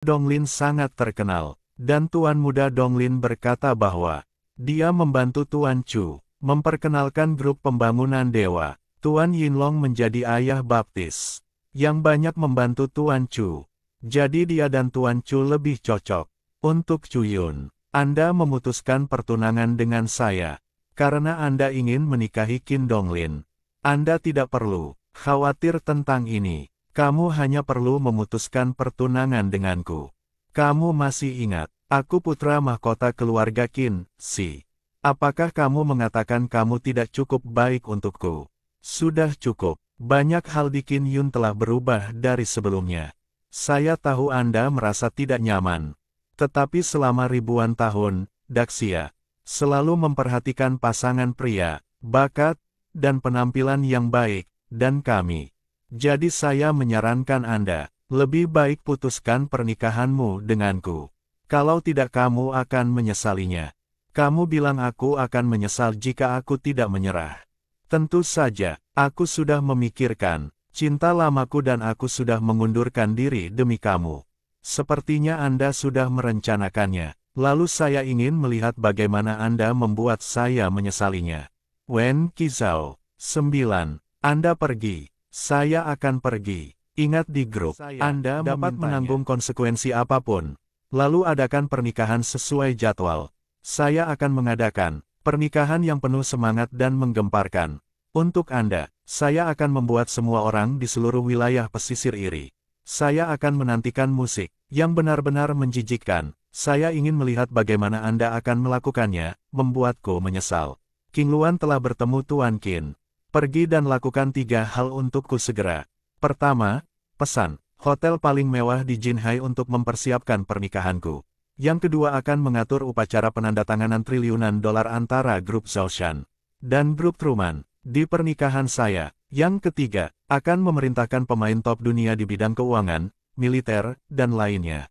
Donglin sangat terkenal, dan Tuan Muda Donglin berkata bahwa dia membantu Tuan Chu memperkenalkan grup pembangunan dewa. Tuan Yinlong menjadi ayah baptis yang banyak membantu Tuan Chu. Jadi dia dan Tuan Chu lebih cocok. Untuk Chu Yun, Anda memutuskan pertunangan dengan saya karena Anda ingin menikahi Qin Donglin. Anda tidak perlu khawatir tentang ini. Kamu hanya perlu memutuskan pertunangan denganku. Kamu masih ingat, aku putra mahkota keluarga Qin, Si. Apakah kamu mengatakan kamu tidak cukup baik untukku? Sudah cukup. Banyak hal di Qin Yun telah berubah dari sebelumnya. Saya tahu Anda merasa tidak nyaman. Tetapi selama ribuan tahun, Daxia selalu memperhatikan pasangan pria, bakat, dan penampilan yang baik, dan kami. Jadi saya menyarankan Anda, lebih baik putuskan pernikahanmu denganku. Kalau tidak kamu akan menyesalinya. Kamu bilang aku akan menyesal jika aku tidak menyerah. Tentu saja, aku sudah memikirkan, cinta lamaku dan aku sudah mengundurkan diri demi kamu. Sepertinya Anda sudah merencanakannya, lalu saya ingin melihat bagaimana Anda membuat saya menyesalinya. Wen Qizhao, 9. Anda pergi, saya akan pergi. Ingat di grup, Anda dapat menanggung konsekuensi apapun. Lalu adakan pernikahan sesuai jadwal. Saya akan mengadakan pernikahan yang penuh semangat dan menggemparkan. Untuk Anda, saya akan membuat semua orang di seluruh wilayah pesisir iri. Saya akan menantikan musik yang benar-benar menjijikkan. Saya ingin melihat bagaimana Anda akan melakukannya, membuatku menyesal. King Luan telah bertemu Tuan Qin. Pergi dan lakukan 3 hal untukku segera. Pertama, pesan hotel paling mewah di Jinhai untuk mempersiapkan pernikahanku. Yang kedua akan mengatur upacara penandatanganan triliunan dolar antara grup Zhoushan dan grup Truman di pernikahan saya. Yang ketiga, akan memerintahkan pemain top dunia di bidang keuangan, militer, dan lainnya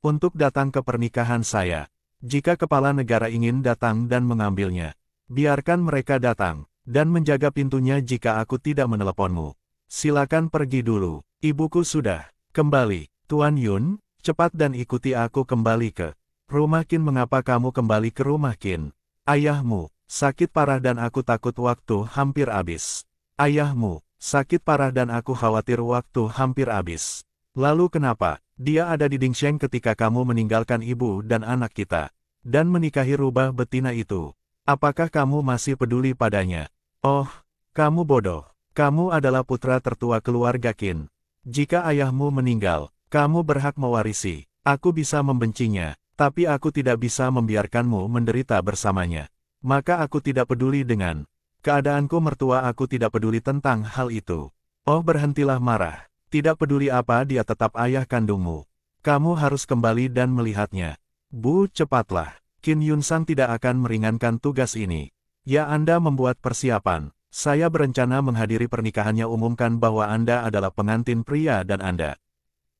untuk datang ke pernikahan saya. Jika kepala negara ingin datang dan mengambilnya, biarkan mereka datang dan menjaga pintunya jika aku tidak meneleponmu. Silakan pergi dulu. Ibuku sudah kembali. Tuan Yun, cepat dan ikuti aku kembali ke rumah Qin. Mengapa kamu kembali ke rumah Qin? Ayahmu sakit parah dan aku takut waktu hampir habis. Ayahmu sakit parah dan aku khawatir waktu hampir habis. Lalu kenapa dia ada di Dingsheng ketika kamu meninggalkan ibu dan anak kita dan menikahi rubah betina itu? Apakah kamu masih peduli padanya? Oh, kamu bodoh. Kamu adalah putra tertua keluarga Qin. Jika ayahmu meninggal, kamu berhak mewarisi. Aku bisa membencinya, tapi aku tidak bisa membiarkanmu menderita bersamanya. Maka aku tidak peduli dengan keadaanku mertua. Aku tidak peduli tentang hal itu. Oh, berhentilah marah. Tidak peduli apa dia tetap ayah kandungmu. Kamu harus kembali dan melihatnya. Bu, cepatlah. Qin Yunsang tidak akan meringankan tugas ini. Ya, Anda membuat persiapan. Saya berencana menghadiri pernikahannya. Umumkan bahwa Anda adalah pengantin pria dan Anda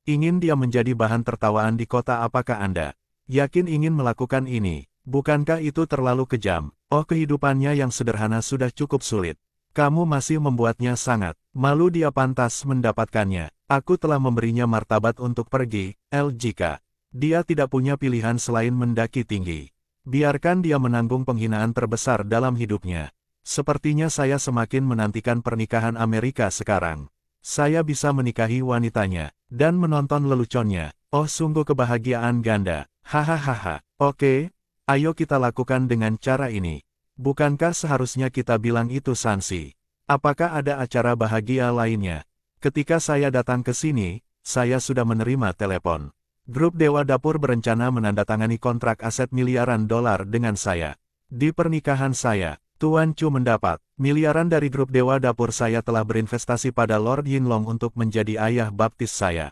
ingin dia menjadi bahan tertawaan di kota. Apakah Anda yakin ingin melakukan ini? Bukankah itu terlalu kejam? Oh, kehidupannya yang sederhana sudah cukup sulit. Kamu masih membuatnya sangat malu. Dia pantas mendapatkannya. Aku telah memberinya martabat untuk pergi. Jika dia tidak punya pilihan selain mendaki tinggi, biarkan dia menanggung penghinaan terbesar dalam hidupnya. Sepertinya saya semakin menantikan pernikahan Amerika sekarang. Saya bisa menikahi wanitanya dan menonton leluconnya. Oh, sungguh kebahagiaan ganda. Hahaha. Oke, ayo kita lakukan dengan cara ini. Bukankah seharusnya kita bilang itu Sansi? Apakah ada acara bahagia lainnya? Ketika saya datang ke sini, saya sudah menerima telepon. Grup Dewa Dapur berencana menandatangani kontrak aset miliaran dolar dengan saya. Di pernikahan saya, Tuan Chu mendapat miliaran dari grup Dewa Dapur. Saya telah berinvestasi pada Lord Yinlong untuk menjadi ayah baptis saya.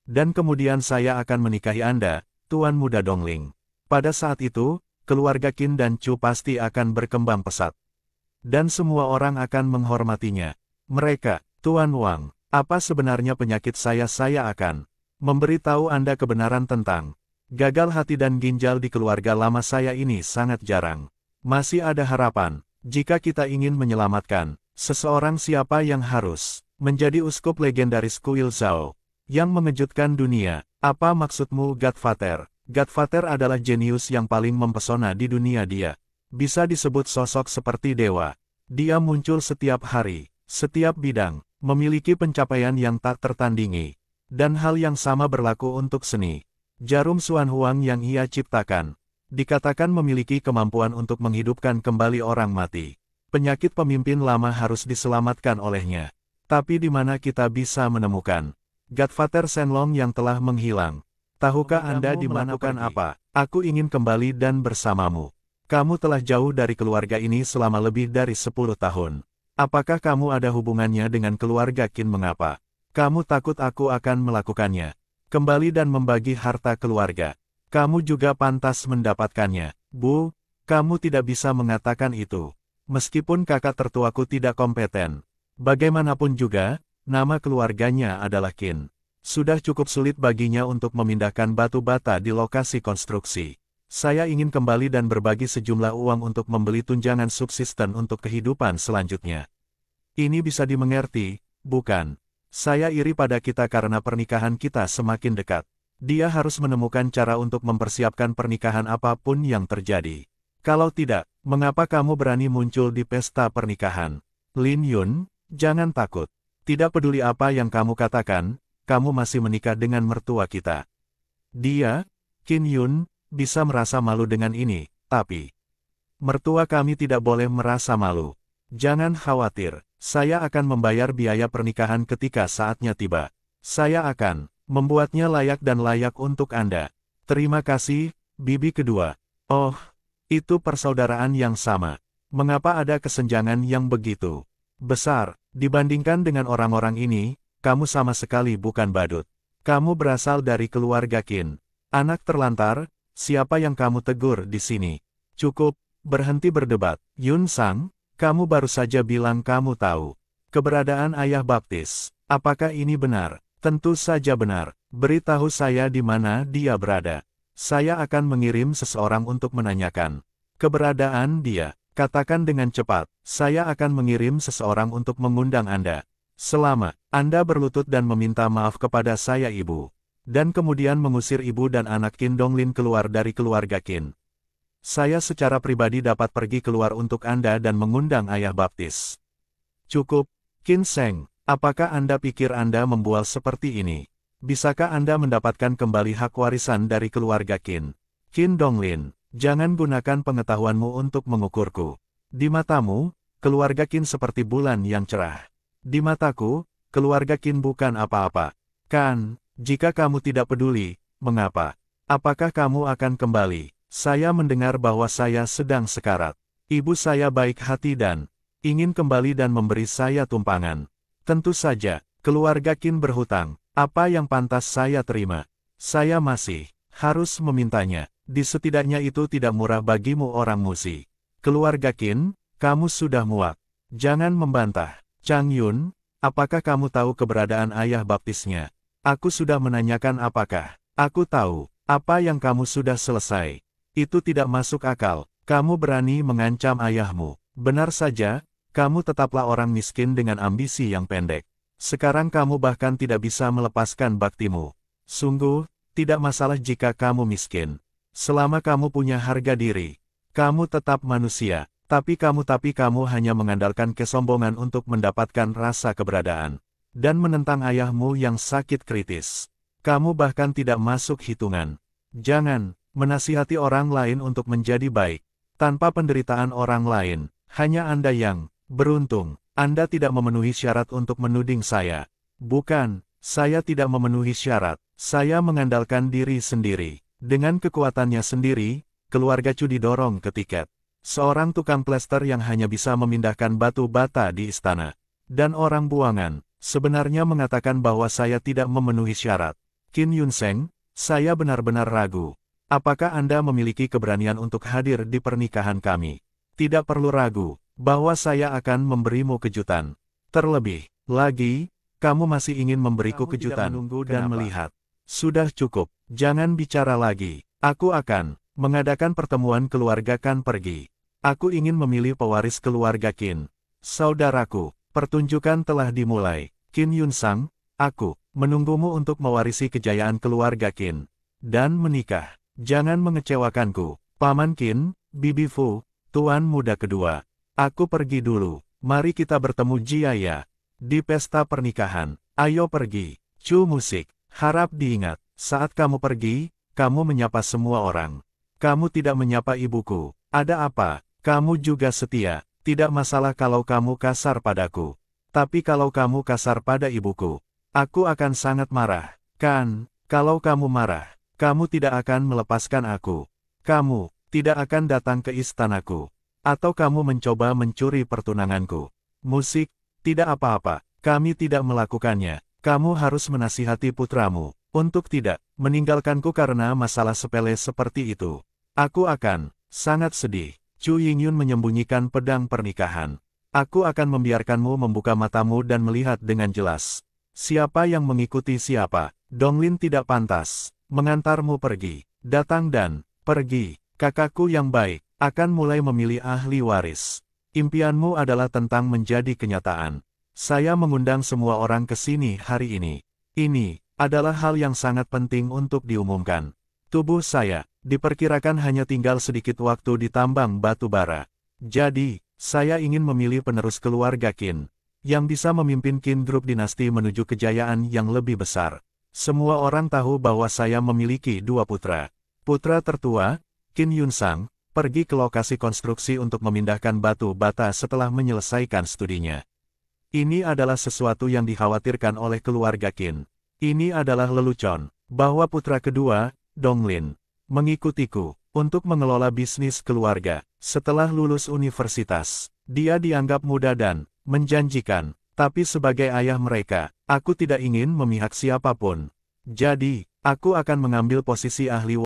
Dan kemudian saya akan menikahi Anda, Tuan Muda Dongling. Pada saat itu, keluarga Qin dan Chu pasti akan berkembang pesat. Dan semua orang akan menghormatinya. Mereka, Tuan Wang, apa sebenarnya penyakit saya? Saya akan memberitahu Anda kebenaran tentang gagal hati dan ginjal di keluarga lama saya. Ini sangat jarang. Masih ada harapan. Jika kita ingin menyelamatkan seseorang, siapa yang harus menjadi uskup legendaris Kuil Zhao yang mengejutkan dunia? Apa maksudmu, Godfather? Godfather adalah jenius yang paling mempesona di dunia dia. Bisa disebut sosok seperti dewa. Dia muncul setiap hari, setiap bidang, memiliki pencapaian yang tak tertandingi. Dan hal yang sama berlaku untuk seni. Jarum Xuan Huang yang ia ciptakan, dikatakan memiliki kemampuan untuk menghidupkan kembali orang mati. Penyakit pemimpin lama harus diselamatkan olehnya. Tapi di mana kita bisa menemukan Godfather Shenlong yang telah menghilang? Tahukah Anda di mana apa? Aku ingin kembali dan bersamamu. Kamu telah jauh dari keluarga ini selama lebih dari 10 tahun. Apakah kamu ada hubungannya dengan keluarga Qin? Mengapa kamu takut aku akan melakukannya? Kembali dan membagi harta keluarga. Kamu juga pantas mendapatkannya. Bu, kamu tidak bisa mengatakan itu. Meskipun kakak tertuaku tidak kompeten. Bagaimanapun juga, nama keluarganya adalah Qin. Sudah cukup sulit baginya untuk memindahkan batu bata di lokasi konstruksi. Saya ingin kembali dan berbagi sejumlah uang untuk membeli tunjangan subsisten untuk kehidupan selanjutnya. Ini bisa dimengerti, bukan? Saya iri pada kita karena pernikahan kita semakin dekat. Dia harus menemukan cara untuk mempersiapkan pernikahan apapun yang terjadi. Kalau tidak, mengapa kamu berani muncul di pesta pernikahan? Lin Yun, jangan takut. Tidak peduli apa yang kamu katakan, kamu masih menikah dengan mertua kita. Dia, Qin Yun, bisa merasa malu dengan ini, tapi mertua kami tidak boleh merasa malu. Jangan khawatir, saya akan membayar biaya pernikahan ketika saatnya tiba. Saya akan membuatnya layak dan layak untuk Anda. Terima kasih, bibi kedua. Oh, itu persaudaraan yang sama. Mengapa ada kesenjangan yang begitu besar? Dibandingkan dengan orang-orang ini, kamu sama sekali bukan badut. Kamu berasal dari keluarga Qin. Anak terlantar, siapa yang kamu tegur di sini? Cukup, berhenti berdebat. Yun Sang, kamu baru saja bilang kamu tahu keberadaan ayah baptis. Apakah ini benar? Tentu saja benar. Beritahu saya di mana dia berada. Saya akan mengirim seseorang untuk menanyakan keberadaan dia. Katakan dengan cepat, saya akan mengirim seseorang untuk mengundang Anda. Selama Anda berlutut dan meminta maaf kepada saya ibu. Dan kemudian mengusir ibu dan anak Qin Donglin keluar dari keluarga Qin. Saya secara pribadi dapat pergi keluar untuk Anda dan mengundang ayah baptis. Cukup, Qin Sheng, apakah Anda pikir Anda membual seperti ini? Bisakah Anda mendapatkan kembali hak warisan dari keluarga Qin? Qin Donglin. Jangan gunakan pengetahuanmu untuk mengukurku. Di matamu, keluarga Qin seperti bulan yang cerah. Di mataku, keluarga Qin bukan apa-apa. Kan, jika kamu tidak peduli, mengapa? Apakah kamu akan kembali? Saya mendengar bahwa saya sedang sekarat. Ibu saya baik hati dan ingin kembali dan memberi saya tumpangan. Tentu saja, keluarga Qin berhutang. Apa yang pantas saya terima? Saya masih harus memintanya. Setidaknya itu tidak murah bagimu orang Musi. Keluarga Qin, kamu sudah muak. Jangan membantah. Chang Yun, apakah kamu tahu keberadaan ayah baptisnya? Aku sudah menanyakan apakah. Aku tahu, apa yang kamu sudah selesai. Itu tidak masuk akal. Kamu berani mengancam ayahmu. Benar saja, kamu tetaplah orang miskin dengan ambisi yang pendek. Sekarang kamu bahkan tidak bisa melepaskan baktimu. Sungguh, tidak masalah jika kamu miskin. Selama kamu punya harga diri, kamu tetap manusia, tapi kamu hanya mengandalkan kesombongan untuk mendapatkan rasa keberadaan, dan menentang ayahmu yang sakit kritis. Kamu bahkan tidak masuk hitungan. Jangan menasihati orang lain untuk menjadi baik, tanpa penderitaan orang lain. Hanya Anda yang beruntung. Anda tidak memenuhi syarat untuk menuding saya. Bukan, saya tidak memenuhi syarat, saya mengandalkan diri sendiri. Dengan kekuatannya sendiri, keluarga Chu didorong ke tiket. Seorang tukang plester yang hanya bisa memindahkan batu bata di istana. Dan orang buangan, sebenarnya mengatakan bahwa saya tidak memenuhi syarat. Qin Yun Sheng, saya benar-benar ragu. Apakah Anda memiliki keberanian untuk hadir di pernikahan kami? Tidak perlu ragu, bahwa saya akan memberimu kejutan. Terlebih lagi, kamu masih ingin memberiku kejutan dan melihat. Sudah cukup, jangan bicara lagi. Aku akan mengadakan pertemuan keluarga Kan pergi. Aku ingin memilih pewaris keluarga Qin. Saudaraku, pertunjukan telah dimulai. Qin Yun Sang, Aku menunggumu untuk mewarisi kejayaan keluarga Qin. Dan menikah. Jangan mengecewakanku, Paman Qin, Bibi Fu, tuan muda kedua. Aku pergi dulu. Mari kita bertemu Jiaya. Di pesta pernikahan. Ayo pergi. Chu musik. Harap diingat, saat kamu pergi, kamu menyapa semua orang. Kamu tidak menyapa ibuku. Ada apa? Kamu juga setia. Tidak masalah kalau kamu kasar padaku. Tapi kalau kamu kasar pada ibuku, aku akan sangat marah. Kan, kalau kamu marah, kamu tidak akan melepaskan aku. Kamu tidak akan datang ke istanaku. Atau kamu mencoba mencuri pertunanganku. Musik, tidak apa-apa, kami tidak melakukannya. Kamu harus menasihati putramu, untuk tidak meninggalkanku karena masalah sepele seperti itu. Aku akan sangat sedih. Chu Yingyun menyembunyikan pedang pernikahan. Aku akan membiarkanmu membuka matamu dan melihat dengan jelas. Siapa yang mengikuti siapa? Donglin tidak pantas mengantarmu pergi. Datang dan pergi. Kakakku yang baik akan mulai memilih ahli waris. Impianmu adalah tentang menjadi kenyataan. Saya mengundang semua orang ke sini hari ini. Ini adalah hal yang sangat penting untuk diumumkan. Tubuh saya diperkirakan hanya tinggal sedikit waktu di tambang batu bara. Jadi, saya ingin memilih penerus keluarga Qin, yang bisa memimpin Qin Group dinasti menuju kejayaan yang lebih besar. Semua orang tahu bahwa saya memiliki dua putra. Putra tertua, Qin Yunsang, pergi ke lokasi konstruksi untuk memindahkan batu bata setelah menyelesaikan studinya. Ini adalah sesuatu yang dikhawatirkan oleh keluarga Qin. Ini adalah lelucon, bahwa putra kedua, Donglin, mengikutiku, untuk mengelola bisnis keluarga. Setelah lulus universitas, dia dianggap muda dan menjanjikan, tapi sebagai ayah mereka, aku tidak ingin memihak siapapun. Jadi, aku akan mengambil posisi ahli